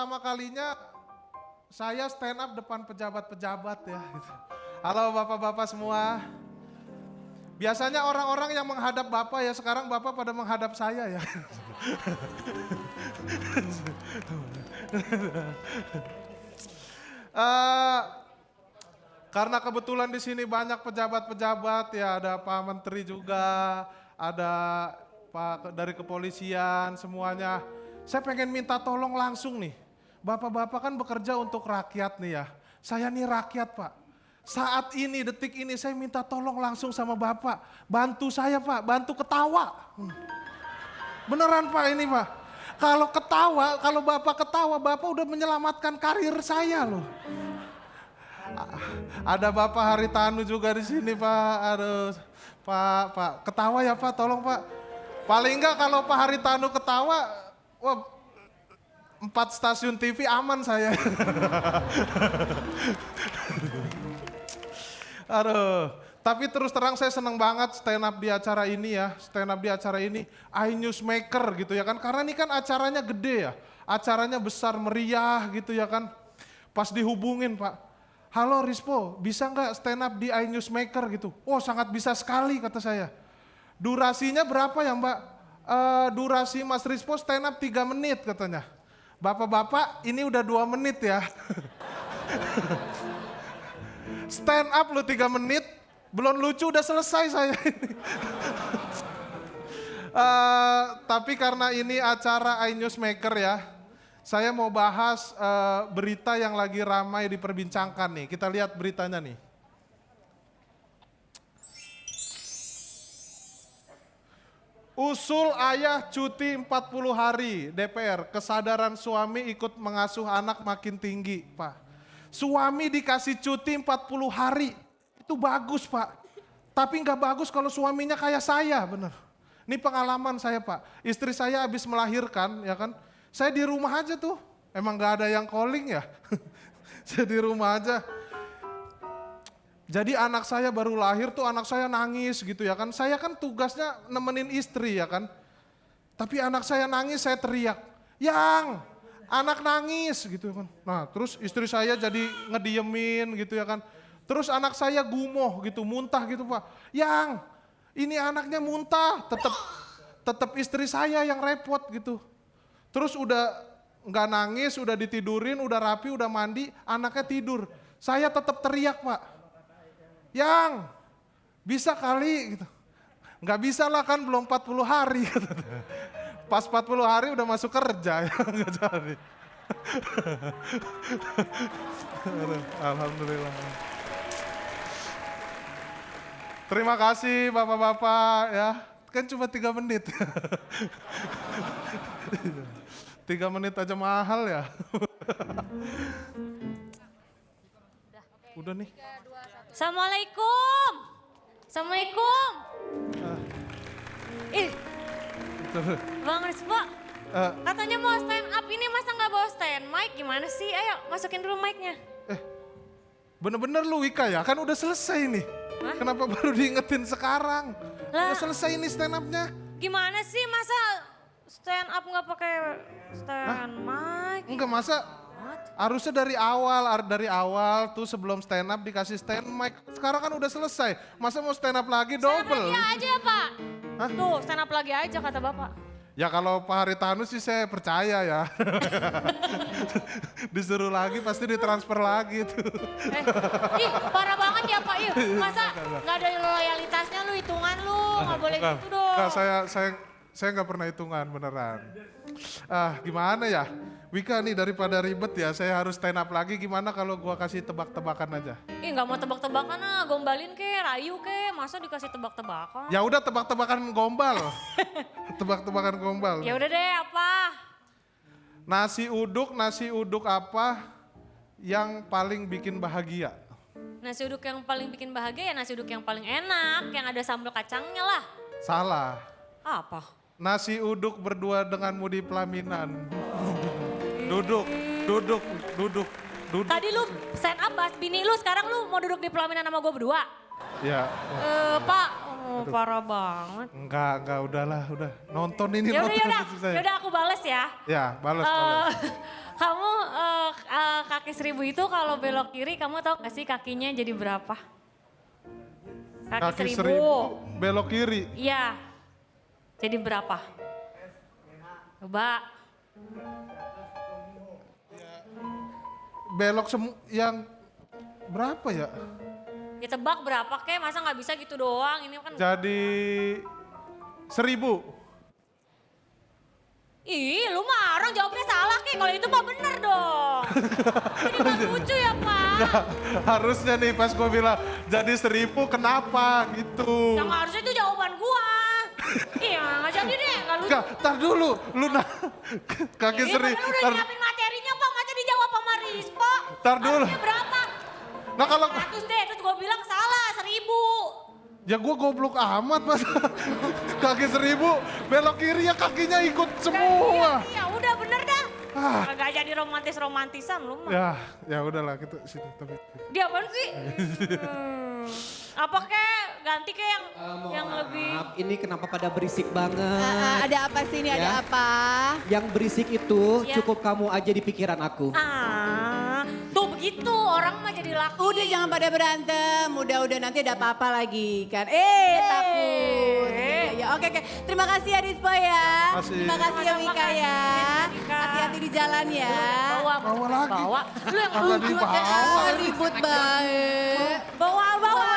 pertama kalinya saya stand up depan pejabat-pejabat ya. Gitu. Halo bapak-bapak semua. Biasanya orang-orang yang menghadap bapak ya, sekarang bapak pada menghadap saya ya. Eh, karena kebetulan di sini banyak pejabat-pejabat ya, ada Pak Menteri juga, ada Pak dari kepolisian semuanya. Saya pengen minta tolong langsung nih. Bapak-bapak kan bekerja untuk rakyat nih ya. Saya nih rakyat Pak. Saat ini, detik ini saya minta tolong langsung sama Bapak. Bantu saya Pak, bantu ketawa. Beneran Pak ini Pak. Kalau ketawa, kalau Bapak ketawa, Bapak udah menyelamatkan karir saya loh. Ada Bapak Haritanu juga di sini Pak. Aduh, Pak, ketawa ya Pak, tolong Pak. Paling enggak kalau Pak Haritanu ketawa, wah 4 stasiun TV aman saya. Aduh, tapi terus terang saya seneng banget stand up di acara ini ya. Stand up di acara ini, iNewsmaker gitu ya kan. Karena ini kan acaranya gede ya. Acaranya besar, meriah gitu ya kan. Pas dihubungin Pak, halo Rispo, bisa nggak stand up di iNewsmaker gitu? Oh sangat bisa sekali kata saya. Durasinya berapa ya Mbak? Durasi Mas Rispo stand up 3 menit katanya. Bapak-bapak ini udah 2 menit ya. Stand up lu 3 menit, belum lucu udah selesai saya ini. Tapi karena ini acara iNewsmaker ya, saya mau bahas berita yang lagi ramai diperbincangkan nih. Kita lihat beritanya nih. Usul ayah cuti 40 hari DPR, kesadaran suami ikut mengasuh anak makin tinggi Pak. Suami dikasih cuti 40 hari, itu bagus Pak. Tapi nggak bagus kalau suaminya kayak saya, bener. Ini pengalaman saya Pak, istri saya habis melahirkan ya kan. Saya di rumah aja tuh, emang nggak ada yang calling ya. Saya di rumah aja. Jadi anak saya baru lahir tuh anak saya nangis gitu ya kan. Saya kan tugasnya nemenin istri ya kan. Tapi anak saya nangis saya teriak, "Yang, anak nangis," gitu kan. Nah terus istri saya jadi ngediemin gitu ya kan. Terus anak saya gumoh gitu, muntah gitu Pak. "Yang, ini anaknya muntah," tetap istri saya yang repot gitu. Terus udah nggak nangis, udah ditidurin, udah rapi, udah mandi, anaknya tidur. Saya tetap teriak Pak. "Yang, bisa kali," gitu. "Nggak bisa lah kan belum 40 hari. Pas 40 hari udah masuk kerja ya nggak jadi. Alhamdulillah. Terima kasih bapak-bapak ya. Kan cuma 3 menit. 3 menit aja mahal ya. Udah nih. Assalamualaikum. Assalamualaikum. Bang Rispo, katanya mau stand up ini masa nggak bawa stand mic gimana sih? Ayo masukin dulu mic-nya. Bener-bener lu Wika ya, kan udah selesai nih. Hah? Kenapa baru diingetin sekarang? Lah. Udah selesai nih stand up-nya. Gimana sih masa stand up nggak pakai stand mic? Enggak masa harusnya dari awal tuh sebelum stand up dikasih stand mic. Sekarang kan udah selesai. Masa mau stand up lagi Stand up double? lagi aja Pak. Hah? Tuh stand up lagi aja kata Bapak. Ya kalau Pak Haritanu sih saya percaya ya. Disuruh lagi pasti ditransfer lagi tuh. Ih parah banget ya Pak. Ih masa nggak ada loyalitasnya lu hitungan lu nggak boleh gitu dong. Enggak, saya nggak pernah hitungan beneran. Gimana ya? Wika nih daripada ribet ya, saya harus stand up lagi. Gimana kalau gua kasih tebak-tebakan aja? Ih nggak mau tebak-tebakan ah, gombalin ke, rayu ke, masa dikasih tebak-tebakan? Ya udah tebak-tebakan gombal. Tebak-tebakan gombal. Ya udah deh apa? Nasi uduk apa yang paling bikin bahagia? Nasi uduk yang paling bikin bahagia ya nasi uduk yang paling enak, yang ada sambal kacangnya lah. Salah. Apa? Nasi uduk berdua denganmu di pelaminan. Duduk. Tadi lu stand up bahas bini lu, sekarang lu mau duduk di pelaminan sama gue berdua? Ya. Pak, Oh, parah banget. Enggak, udahlah, udah. Nonton ini, Yaudah, nonton yaudah, itu saya. yaudah aku bales ya. Ya, balas. Kamu kaki 1000 itu kalau belok kiri kamu tahu gak sih kakinya jadi berapa? Kaki 1000. Belok kiri. Iya. Jadi berapa? Coba. Belok yang berapa ya? Ditebak berapa kek, masa gak bisa gitu doang, ini kan. Jadi 1000. Ih, lu mah orang jawabnya salah kek, kalau itu mah bener dong. Ini gak lucu ya Pak. Harusnya nih pas gue bilang jadi 1000 kenapa gitu. Yang harusnya itu jawaban gua. Iya, gak jadi deh, gak lucu. Enggak, tar dulu. Lu kaki Ini 1000. kan udah nyiapin materinya Pak, masa dijawab sama Rispo. Tar dulu. Harusnya berapa? Nah kalau 100 deh, terus gua bilang salah, 1000. ya gue goblok amat mas. Kaki 1000 belok kiri ya kakinya ikut semua. Iya, udah bener dah. Ah. Gak jadi romantisan lu mah. Ya udahlah gitu sini tapi. Dia apaan sih? Apa kek? Ganti kek yang lebih. Maaf, ini kenapa pada berisik banget? Ada apa sih ini, ada Ya. apa? Yang berisik itu Ya. cukup kamu aja di pikiran aku. Tuh begitu orang mah jadi laki. Udah jangan pada berantem, udah nanti ada apa-apa lagi kan. Takut. Ya, oke. Terima kasih ya Rispo ya. Makasih. Terima kasih ya Wika ya. Wika. Hati-hati di jalan ya. Bawa lagi. Bawa. Lu yang Masa dibawa? Ribut banget. bawa.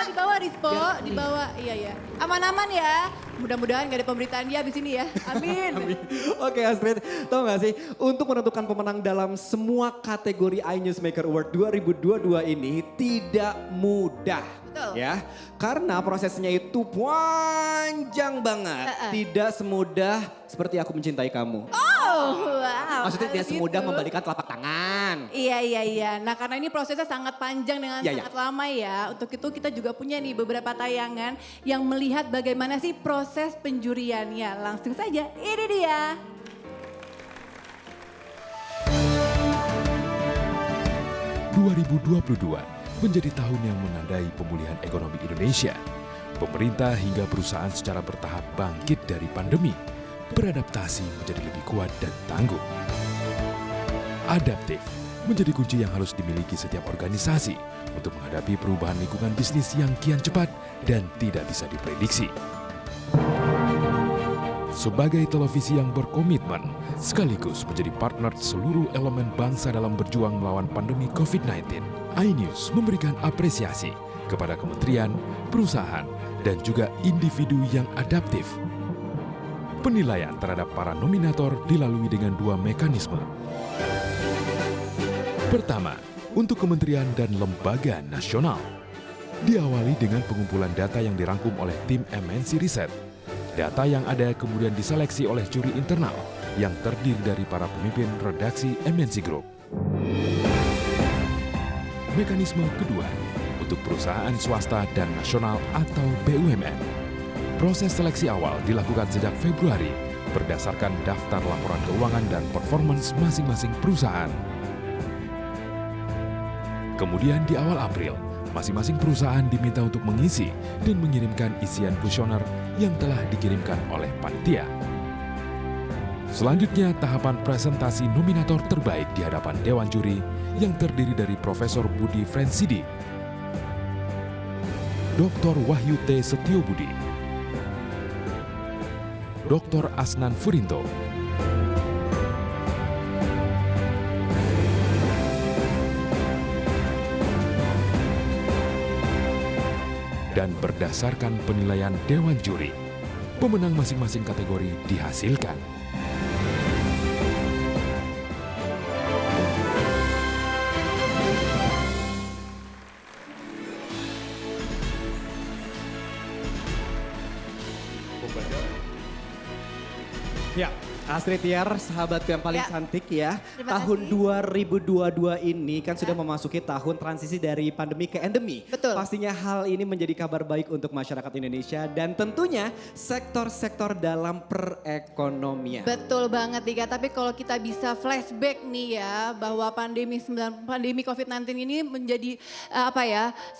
Dibawa Rispo, dibawa. Iya. Aman-aman ya. Mudah-mudahan gak ada pemberitaan dia abis ini ya. Amin. Oke Astrid, tau gak sih untuk menentukan pemenang dalam semua kategori iNewsmaker Award 2022 ini tidak mudah. Betul. Ya, karena prosesnya itu panjang banget. Tidak semudah seperti aku mencintai kamu. Oh, wow. Maksudnya tidak Gitu. semudah membalikan telapak tangan. Iya. Nah karena ini prosesnya sangat panjang dengan Iya, sangat lama ya. Untuk itu kita juga punya nih beberapa tayangan yang melihat bagaimana sih proses penjuriannya. Langsung saja, ini dia. menjadi tahun yang menandai pemulihan ekonomi Indonesia. Pemerintah hingga perusahaan secara bertahap bangkit dari pandemi, beradaptasi menjadi lebih kuat dan tangguh. Adaptif menjadi kunci yang harus dimiliki setiap organisasi untuk menghadapi perubahan lingkungan bisnis yang kian cepat dan tidak bisa diprediksi. Sebagai televisi yang berkomitmen, sekaligus menjadi partner seluruh elemen bangsa dalam berjuang melawan pandemi COVID-19, iNews memberikan apresiasi kepada kementerian, perusahaan, dan juga individu yang adaptif. Penilaian terhadap para nominator dilalui dengan dua mekanisme. Pertama, untuk kementerian dan lembaga nasional. Diawali dengan pengumpulan data yang dirangkum oleh tim MNC Research. Data yang ada kemudian diseleksi oleh juri internal yang terdiri dari para pemimpin redaksi MNC Group. Mekanisme kedua, untuk perusahaan swasta dan nasional atau BUMN. Proses seleksi awal dilakukan sejak Februari berdasarkan daftar laporan keuangan dan performance masing-masing perusahaan. Kemudian di awal April, masing-masing perusahaan diminta untuk mengisi dan mengirimkan isian kuesioner yang telah dikirimkan oleh panitia. Selanjutnya, tahapan presentasi nominator terbaik di hadapan Dewan Juri yang terdiri dari Profesor Budi Frensidi, Dr. Wahyu T. Setiobudi, Dr. Asnan Furinto, dan berdasarkan penilaian Dewan Juri, pemenang masing-masing kategori dihasilkan. Ya, Astrid Tiar, sahabatku yang paling Ya. cantik ya. Terima Tahun kasih. 2022 ini kan sudah memasuki tahun transisi dari pandemi ke endemi. Betul. Pastinya hal ini menjadi kabar baik untuk masyarakat Indonesia dan tentunya sektor-sektor dalam perekonomian. Betul banget Dika, tapi kalau kita bisa flashback nih ya bahwa pandemi COVID-19 ini menjadi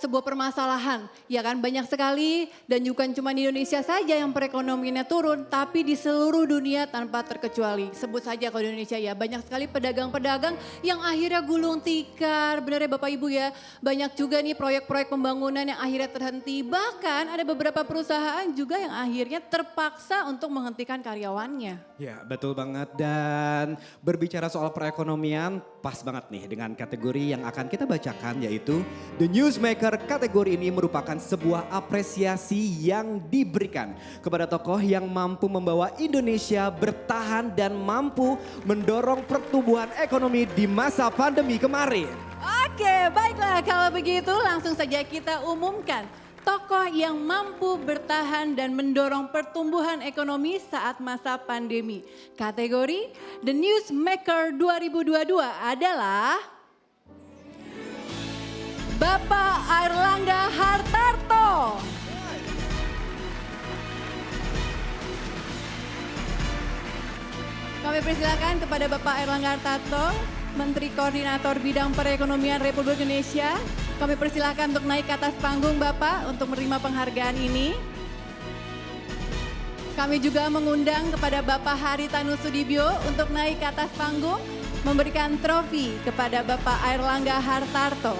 sebuah permasalahan. Ya kan banyak sekali dan bukan cuma di Indonesia saja yang perekonomiannya turun, tapi di seluruh dunia tanpa terkecuali. Sebut saja kalau di Indonesia ya, banyak sekali pedagang-pedagang yang akhirnya gulung tikar. Benar ya Bapak Ibu ya, banyak juga nih proyek-proyek pembangunan yang akhirnya terhenti. Bahkan ada beberapa perusahaan juga yang akhirnya terpaksa untuk menghentikan karyawannya. Ya betul banget, dan berbicara soal perekonomian pas banget nih dengan kategori yang akan kita bacakan, yaitu The Newsmaker. Kategori ini merupakan sebuah apresiasi yang diberikan kepada tokoh yang mampu membawa Indonesia bertahan dan mampu mendorong pertumbuhan ekonomi di masa pandemi kemarin. Oke, baiklah kalau begitu langsung saja kita umumkan tokoh yang mampu bertahan dan mendorong pertumbuhan ekonomi saat masa pandemi. Kategori The Newsmaker 2022 adalah Bapak Airlangga Hartarto. Kami persilakan kepada Bapak Airlangga Hartarto, Menteri Koordinator Bidang Perekonomian Republik Indonesia. Kami persilakan untuk naik ke atas panggung Bapak untuk menerima penghargaan ini. Kami juga mengundang kepada Bapak Haritanu Sudibyo untuk naik ke atas panggung memberikan trofi kepada Bapak Airlangga Hartarto.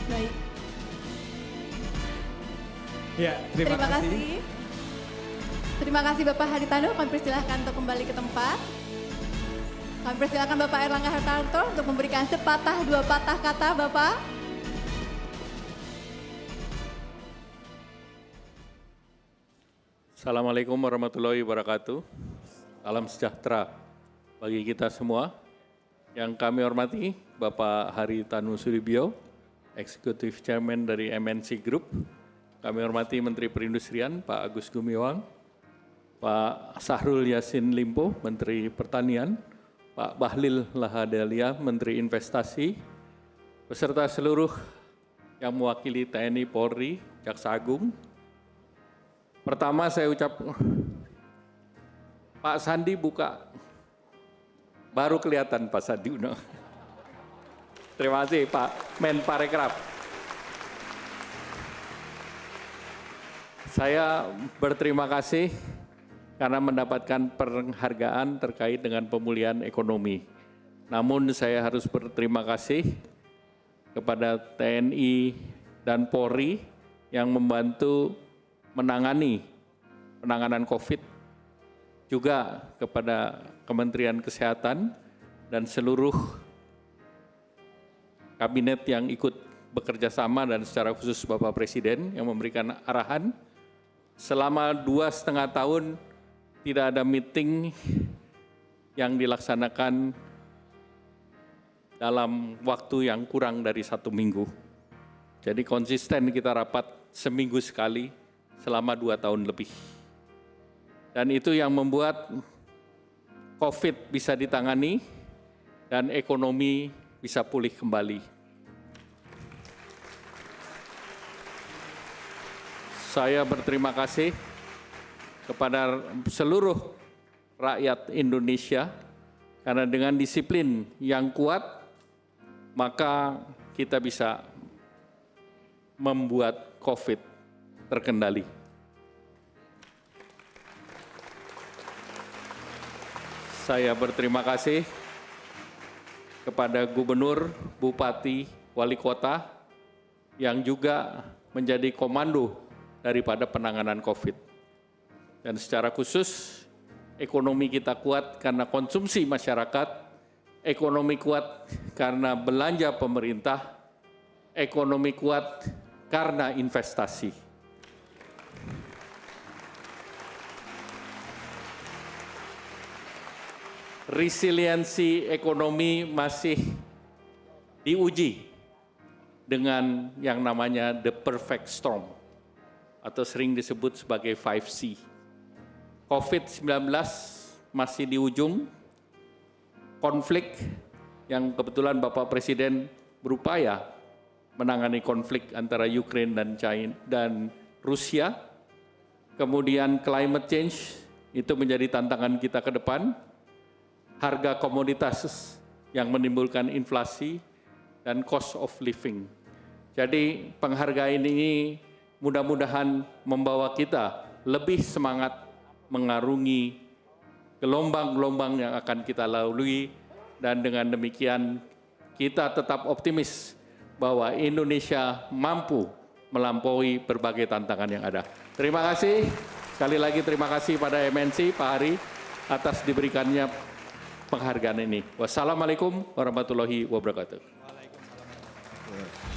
Baik. Ya, terima kasih. Terima kasih Bapak Haritanu, kami persilahkan untuk kembali ke tempat. Kami persilahkan Bapak Airlangga Hartarto untuk memberikan sepatah dua patah kata Bapak. Assalamualaikum warahmatullahi wabarakatuh. Salam sejahtera bagi kita semua. Yang kami hormati Bapak Haritanu Sudibyo, Executive Chairman dari MNC Group. Kami hormati Menteri Perindustrian Pak Agus Gumiwang, Pak Sahrul Yassin Limpo, Menteri Pertanian, Pak Bahlil Lahadalia, Menteri Investasi, beserta seluruh yang mewakili TNI, Polri, Jaksa Agung. Pertama saya ucap, Pak Sandi buka, baru kelihatan Pak Sandi Uno. Terima kasih Pak Menparekraf. Saya berterima kasih karena mendapatkan penghargaan terkait dengan pemulihan ekonomi. Namun saya harus berterima kasih kepada TNI dan Polri yang membantu menangani penanganan COVID, juga kepada Kementerian Kesehatan dan seluruh kabinet yang ikut bekerja sama dan secara khusus Bapak Presiden yang memberikan arahan. Selama 2,5 tahun tidak ada meeting yang dilaksanakan dalam waktu yang kurang dari 1 minggu. Jadi konsisten kita rapat seminggu sekali selama 2 tahun lebih. Dan itu yang membuat COVID bisa ditangani dan ekonomi bisa pulih kembali. Saya berterima kasih kepada seluruh rakyat Indonesia karena dengan disiplin yang kuat maka kita bisa membuat COVID terkendali. Saya berterima kasih kepada gubernur, bupati, wali kota yang juga menjadi komando daripada penanganan COVID. Dan secara khusus ekonomi kita kuat karena konsumsi masyarakat, ekonomi kuat karena belanja pemerintah, ekonomi kuat karena investasi. resiliensi ekonomi masih diuji dengan yang namanya the perfect storm atau sering disebut sebagai 5C. COVID-19 masih di ujung, konflik yang kebetulan Bapak Presiden berupaya menangani konflik antara Ukraina dan China dan Rusia. Kemudian climate change itu menjadi tantangan kita ke depan. Harga komoditas yang menimbulkan inflasi dan cost of living. Jadi penghargaan ini mudah-mudahan membawa kita lebih semangat mengarungi gelombang-gelombang yang akan kita lalui, dan dengan demikian kita tetap optimis bahwa Indonesia mampu melampaui berbagai tantangan yang ada. Terima kasih, sekali lagi terima kasih pada MNC Pak Hari atas diberikannya penghargaan ini. Wassalamualaikum warahmatullahi wabarakatuh.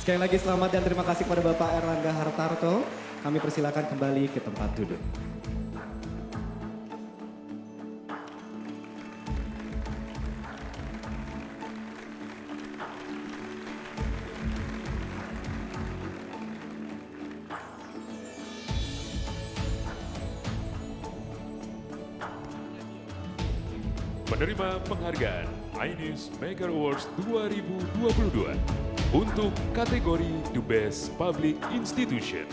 Sekali lagi selamat dan terima kasih kepada Bapak Erlangga Hartarto. Kami persilakan kembali ke tempat duduk. Menerima penghargaan iNews Maker Awards 2022 untuk kategori The Best Public Institution.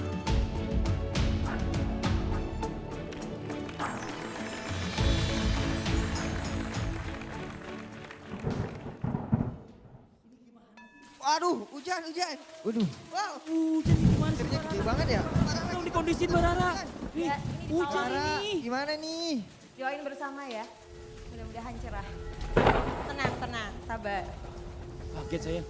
Waduh, hujan. Waduh, Wow, hujan gimana sih? hujannya gede banget ya. Tolong dikondisin Barara. Nih, hujan Bara, ini. gimana nih? Doain bersama ya, mudah-mudahan cerah. Tenang, sabar. Kaget saya.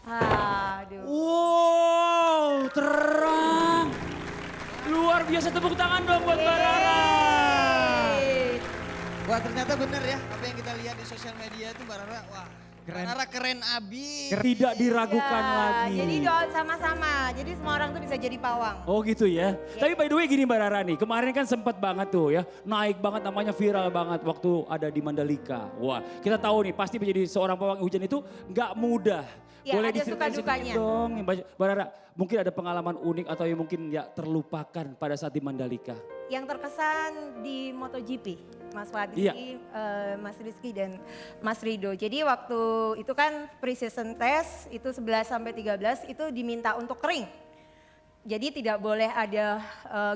Aduh. Wow, terang. Luar biasa, tepuk tangan dong buat Barara. Wah, ternyata bener ya apa yang kita lihat di sosial media itu Mbak Rara. Wah, Rara keren abis. Tidak diragukan Ya, lagi. Jadi doa sama-sama, jadi semua orang tuh bisa jadi pawang. Oh gitu ya. Tapi by the way gini Mbak Rara nih, kemarin kan sempat banget tuh ya, naik banget namanya viral banget waktu ada di Mandalika. Wah, kita tahu nih pasti menjadi seorang pawang hujan itu nggak mudah. Ya, Boleh ada diceritain suka-dukanya. sedikit dong, Mbak Rara. Mungkin ada pengalaman unik atau yang mungkin ya terlupakan pada saat di Mandalika. Yang terkesan di MotoGP, Mas Fadli, Iya. Mas Rizky dan Mas Rido. Jadi waktu itu kan pre-season test itu 11 sampai 13 itu diminta untuk kering. Jadi tidak boleh ada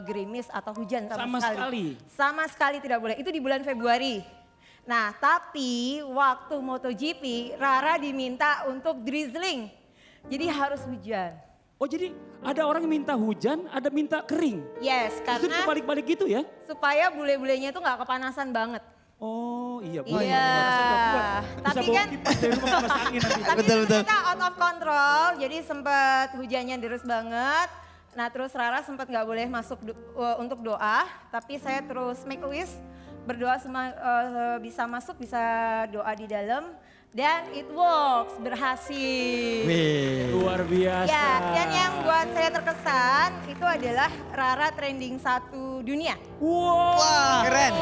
gerimis atau hujan sama sekali. Sama sekali tidak boleh. Itu di bulan Februari. Nah, tapi waktu MotoGP Rara diminta untuk drizzling. Jadi harus hujan. Oh jadi ada orang yang minta hujan, ada minta kering. Yes, Itu karena kebalik-balik gitu ya? supaya bule-bulenya itu nggak kepanasan banget. Oh iya. Iya. Tapi kan tapi Betul, kan kita out of control, jadi sempat hujannya deras banget. Nah terus Rara sempat nggak boleh masuk untuk doa, tapi saya terus make a wish, berdoa bisa masuk, bisa doa di dalam. Dan it works, berhasil. Luar biasa. Ya, dan yang buat saya terkesan itu adalah Rara trending 1 dunia. Wow. Wah, keren.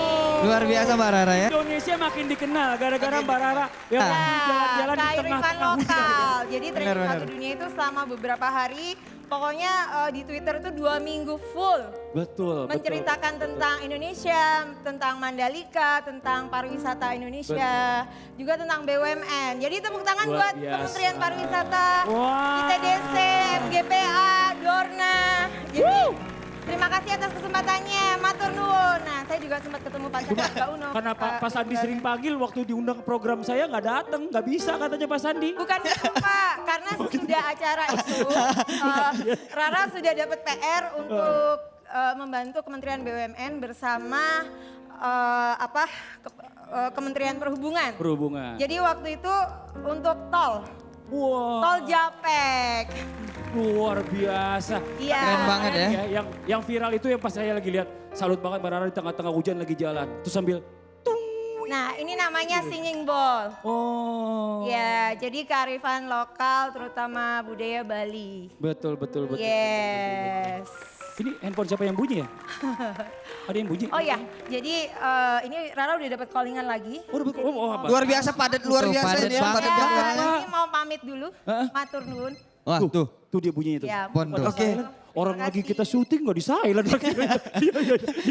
Luar biasa Mbak Rara ya. Indonesia makin dikenal gara-gara Mbak Rara yang jalan-jalan di kearifan tengah-tengah hujan. lokal. Jadi trending Benar, 1 dunia itu selama beberapa hari, pokoknya di Twitter itu 2 minggu full. Betul. Menceritakan tentang Indonesia, tentang Mandalika, tentang pariwisata Indonesia, juga tentang BUMN. Jadi tepuk tangan Luar buat biasa. Kementerian Pariwisata, Wah. ITDC, FGPA, Dorna. Jadi terima kasih atas kesempatannya, matur nuwun. Nah, saya juga sempat ketemu Pak Sandiaga Uno. Karena Pak Sandi sering panggil waktu diundang ke program saya nggak datang, nggak bisa katanya Pak Sandi. Bukan itu Pak, karena sesudah acara itu Rara sudah dapat PR untuk membantu Kementerian BUMN bersama Kementerian Perhubungan. Perhubungan. Jadi waktu itu untuk tol, Wow. tol Japek. Luar biasa. Iya. Keren banget ya. Yang viral itu yang pas saya lagi lihat, salut banget Mbak Rara di tengah-tengah hujan lagi jalan. Terus sambil, Nah ini namanya singing bowl. oh. Ya, jadi kearifan lokal terutama budaya Bali. Betul. Yes. Ini handphone siapa yang bunyi ya? Ada yang bunyi? Oh ya, jadi ini Rara udah dapat callingan lagi. Apa? Luar biasa padat, luar biasa padat ini ya. banget. Padat Ya, banget. ini mau pamit dulu, matur nuwun. Wah tuh. Tuh dia bunyinya tuh. Ya, Pondok. Oke. Orang lagi kita syuting nggak di silent lagi. Iya.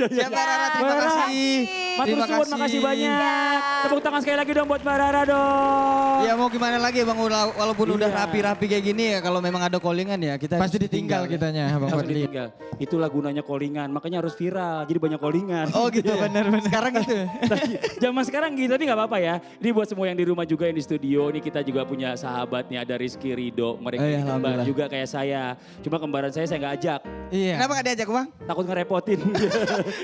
Siap Mbak Rara, terima Mbak Rara. kasih. Matur Terima suwun, makasih kasih. banyak. Tepuk tangan sekali lagi dong buat Mbak Rara dong. Ya mau gimana lagi Bang, walaupun udah Iya. rapi-rapi kayak gini ya, kalau memang ada callingan ya kita Pasti harus ditinggal ya. kitanya Bang Harus Fadli. ditinggal. Itulah gunanya callingan, makanya harus viral. Jadi banyak callingan. Oh gitu, benar-benar. Sekarang gitu. Zaman sekarang gitu, tapi nggak apa-apa ya. Ini buat semua yang di rumah juga yang di studio, ini kita juga punya sahabat nih, ada Rizky Ridho. Mereka Iya, ini kembar alhamdulillah. juga kayak saya. Cuma kembaran saya nggak ajak. Iya. Kenapa gak diajak Bang? Takut ngerepotin.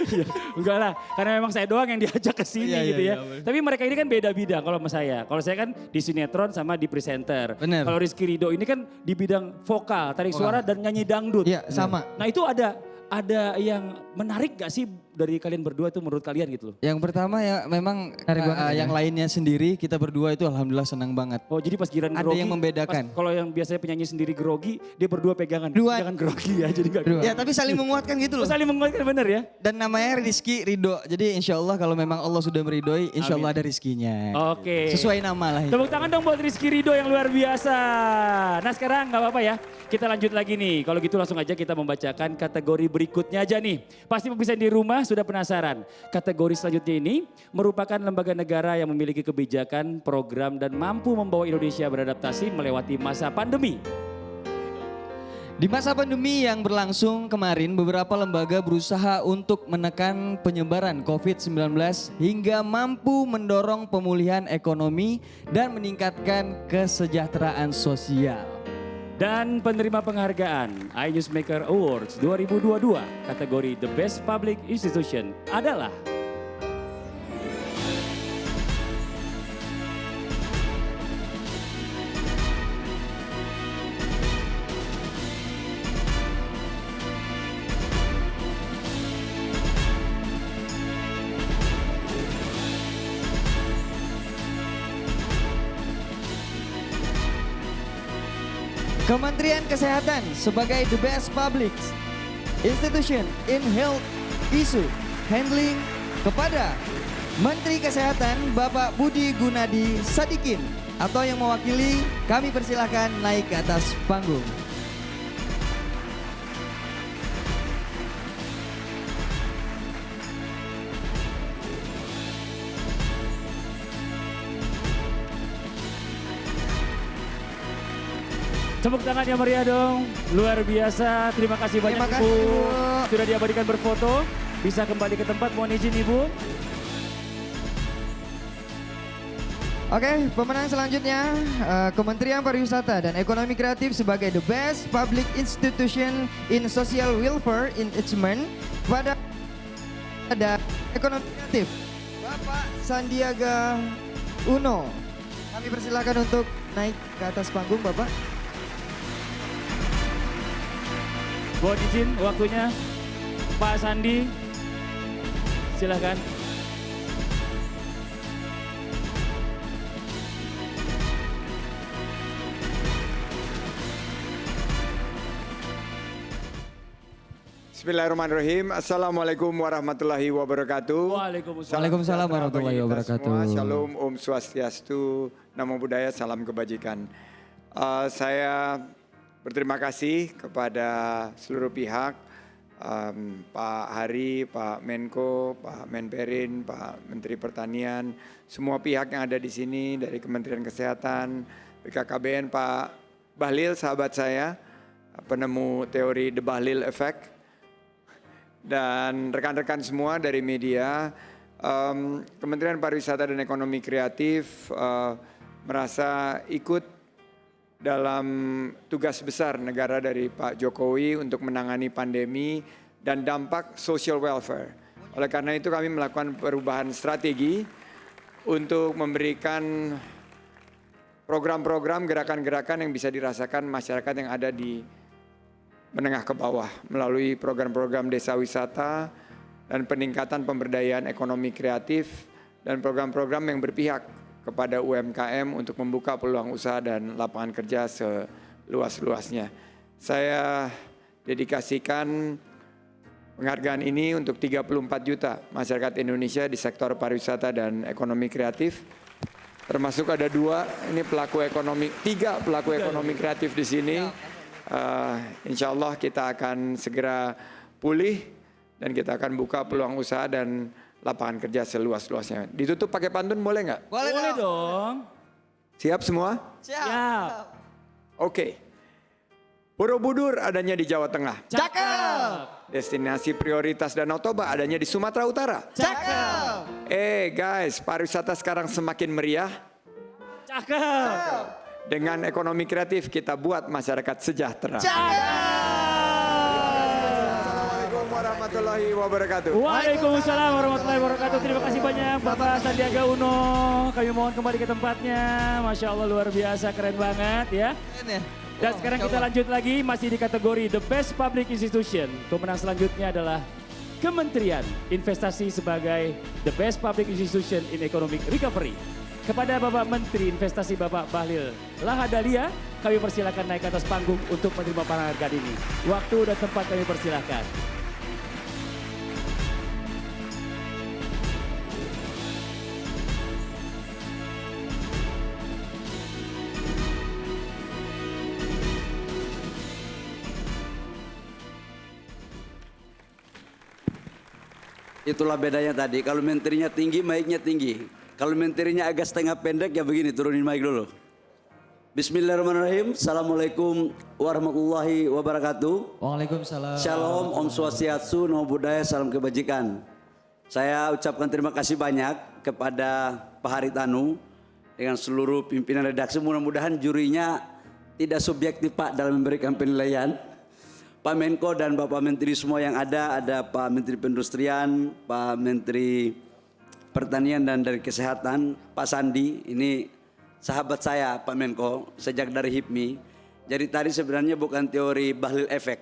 Iya, enggak lah, karena memang saya doang yang diajak ke sini Iya, gitu iya, ya. iya, Tapi mereka ini kan beda bidang kalau sama saya. Kalau saya kan di sinetron sama di presenter. Bener. Kalau Rizky Ridho ini kan di bidang vokal, tarik suara dan nyanyi dangdut. Iya sama. Nah itu ada yang menarik gak sih dari kalian berdua itu menurut kalian gitu loh? Yang pertama ya memang Menarik banget ya. yang lainnya sendiri kita berdua itu alhamdulillah senang banget. Oh jadi pas giran Ada grogi. yang membedakan. Kalau yang biasanya penyanyi sendiri grogi, dia berdua pegangan. Dua. Jangan grogi ya, jadi gak dua. Ya tapi saling menguatkan gitu loh. Saling menguatkan bener ya? Dan namanya Rizky Ridho. Jadi insya Allah kalau memang Allah sudah meridhoi, insya Allah ada rizkinya. Oke. Sesuai nama lah. Tepuk tangan dong buat Rizky Ridho yang luar biasa. Nah sekarang nggak apa-apa ya, kita lanjut lagi nih. Kalau gitu langsung aja kita membacakan kategori berikutnya aja nih. Pasti pemirsa di rumah sudah penasaran. Kategori selanjutnya ini merupakan lembaga negara yang memiliki kebijakan, program dan mampu membawa Indonesia beradaptasi melewati masa pandemi. Di masa pandemi yang berlangsung kemarin, beberapa lembaga berusaha untuk menekan penyebaran COVID-19 hingga mampu mendorong pemulihan ekonomi dan meningkatkan kesejahteraan sosial. Dan penerima penghargaan iNewsMaker Awards 2022 kategori The Best Public Institution adalah Kementerian Kesehatan sebagai the best public institution in health issue handling kepada Menteri Kesehatan Bapak Budi Gunadi Sadikin atau yang mewakili kami persilahkan naik ke atas panggung. tepuk tangan yang meriah dong. Luar biasa. Terima kasih banyak Terima kasih, Ibu. Bu. Sudah diabadikan berfoto. Bisa kembali ke tempat. Mohon izin Ibu. Oke, pemenang selanjutnya Kementerian Pariwisata dan Ekonomi Kreatif sebagai the best public institution in social welfare engagement pada ekonomi kreatif. Bapak Sandiaga Uno. Kami persilakan untuk naik ke atas panggung, Bapak. Mohon izin waktunya. Pak Sandi. Silahkan. Bismillahirrahmanirrahim. Assalamualaikum warahmatullahi wabarakatuh. Waalaikumsalam. Waalaikumsalam Sejahtera warahmatullahi bagi kita wabarakatuh. semua. Shalom, Om Swastiastu, Namo Buddhaya, salam kebajikan. Saya berterima kasih kepada seluruh pihak, Pak Hari, Pak Menko, Pak Menperin, Pak Menteri Pertanian, semua pihak yang ada di sini dari Kementerian Kesehatan, BKKBN, Pak Bahlil, sahabat saya, penemu teori The Bahlil Effect, dan rekan-rekan semua dari media. Kementerian Pariwisata dan Ekonomi Kreatif merasa ikut dalam tugas besar negara dari Pak Jokowi untuk menangani pandemi dan dampak social welfare. Oleh karena itu kami melakukan perubahan strategi untuk memberikan program-program, gerakan-gerakan yang bisa dirasakan masyarakat yang ada di menengah ke bawah melalui program-program desa wisata dan peningkatan pemberdayaan ekonomi kreatif dan program-program yang berpihak kepada UMKM untuk membuka peluang usaha dan lapangan kerja seluas-luasnya. Saya dedikasikan Penghargaan ini untuk 34 juta masyarakat Indonesia di sektor pariwisata dan ekonomi kreatif. Termasuk ada 3 pelaku ekonomi kreatif di sini. Insya Allah kita akan segera pulih dan kita akan buka peluang usaha dan lapangan kerja seluas-luasnya. Ditutup pakai pantun boleh nggak? Boleh dong. Siap semua? Siap. Oke. Borobudur adanya di Jawa Tengah. Cakep. Destinasi prioritas Danau Toba adanya di Sumatera Utara. Cakep. Guys, pariwisata sekarang semakin meriah. Cakep. Dengan ekonomi kreatif kita buat masyarakat sejahtera. Assalamualaikum warahmatullahi wabarakatuh. Waalaikumsalam warahmatullahi wabarakatuh. Terima kasih banyak Bapak Sandiaga Uno. Kami mohon kembali ke tempatnya. Masya Allah luar biasa, keren banget ya. Dan sekarang kita lanjut lagi, masih di kategori The Best Public Institution. Pemenang selanjutnya adalah Kementerian Investasi sebagai The Best Public Institution in Economic Recovery. Kepada Bapak Menteri Investasi Bapak Bahlil Lahadalia, kami persilakan naik ke atas panggung untuk menerima penghargaan ini. Waktu dan tempat kami persilakan. Itulah bedanya tadi, kalau menterinya tinggi, mic-nya tinggi. Kalau menterinya agak setengah pendek, ya begini, turunin mic dulu. Bismillahirrahmanirrahim. Assalamualaikum warahmatullahi wabarakatuh. Waalaikumsalam. Shalom, Om Swastiastu, Namo Buddhaya, salam kebajikan. Saya ucapkan terima kasih banyak kepada Pak Haritanu dengan seluruh pimpinan redaksi. Mudah-mudahan jurinya tidak subjektif Pak dalam memberikan penilaian. Pak Menko dan Bapak Menteri semua yang ada Pak Menteri Perindustrian, Pak Menteri Pertanian dan dari Kesehatan, Pak Sandi, ini sahabat saya Pak Menko, sejak dari HIPMI. Jadi tadi sebenarnya bukan teori Bahlil efek,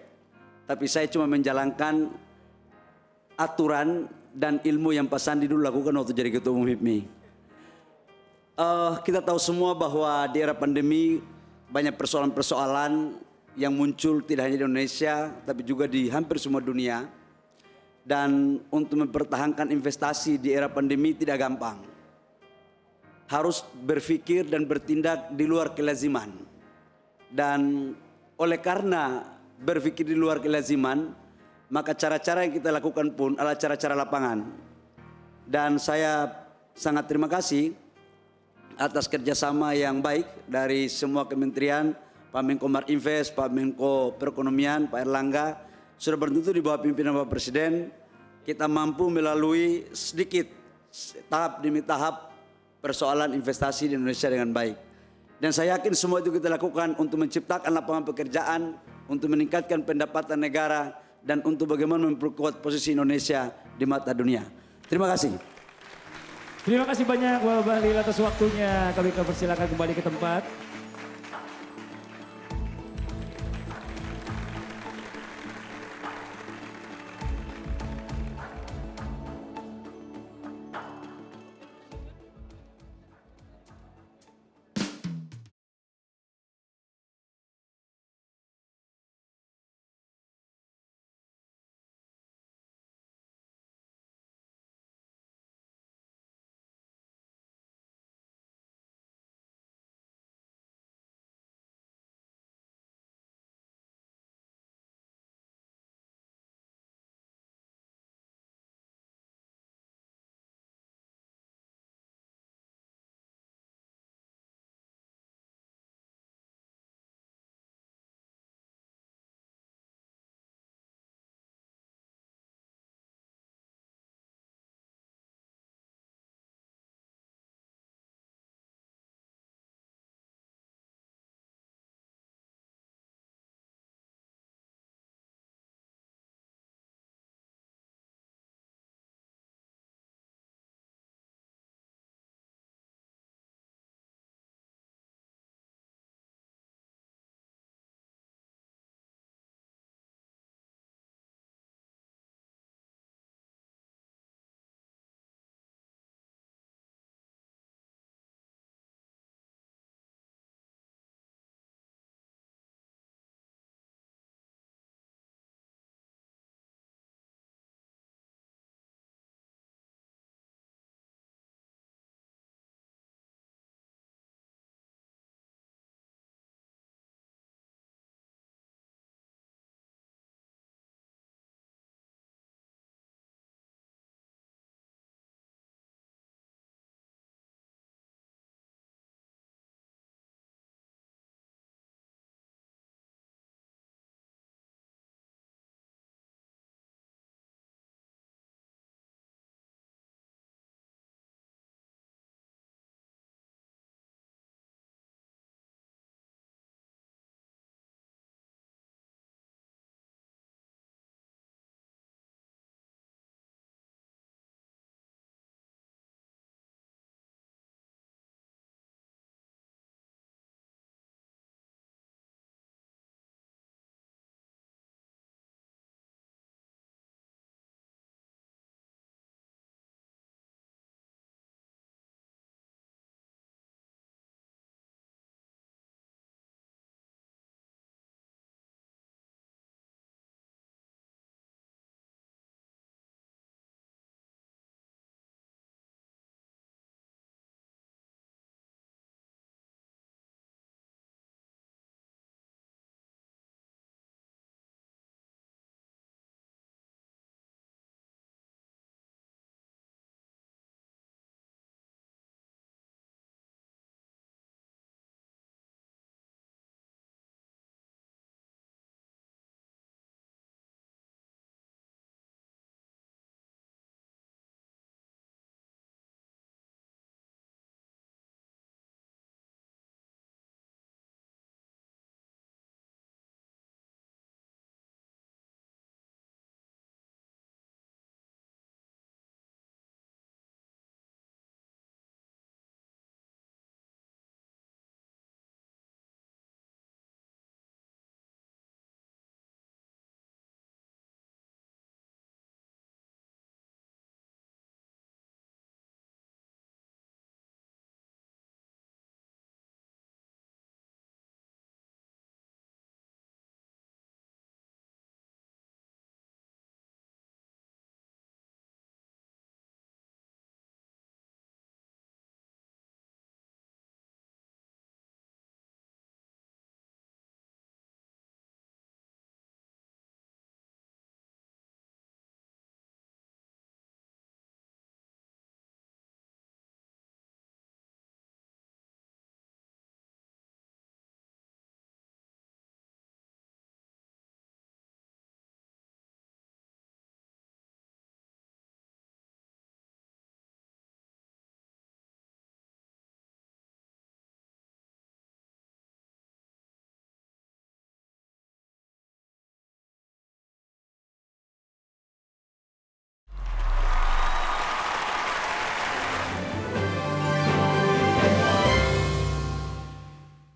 tapi saya cuma menjalankan aturan dan ilmu yang Pak Sandi dulu lakukan waktu jadi Ketua Umum HIPMI. Kita tahu semua bahwa di era pandemi banyak persoalan-persoalan yang muncul tidak hanya di Indonesia tapi juga di hampir semua dunia. Dan untuk mempertahankan investasi di era pandemi tidak gampang. Harus berpikir dan bertindak di luar kelaziman. Dan oleh karena berpikir di luar kelaziman, maka cara-cara yang kita lakukan pun adalah cara-cara lapangan. Dan saya sangat terima kasih atas kerjasama yang baik dari semua kementerian, Pak Menko Marinvest, Pak Menko Perekonomian, Pak Erlangga, sudah bertentu di bawah pimpinan Bapak Presiden, kita mampu melalui sedikit tahap demi tahap persoalan investasi di Indonesia dengan baik. Dan saya yakin semua itu kita lakukan untuk menciptakan lapangan pekerjaan, untuk meningkatkan pendapatan negara, dan untuk bagaimana memperkuat posisi Indonesia di mata dunia. Terima kasih. Terima kasih banyak Bapak Bahlil atas waktunya. Kami akan persilakan kembali ke tempat.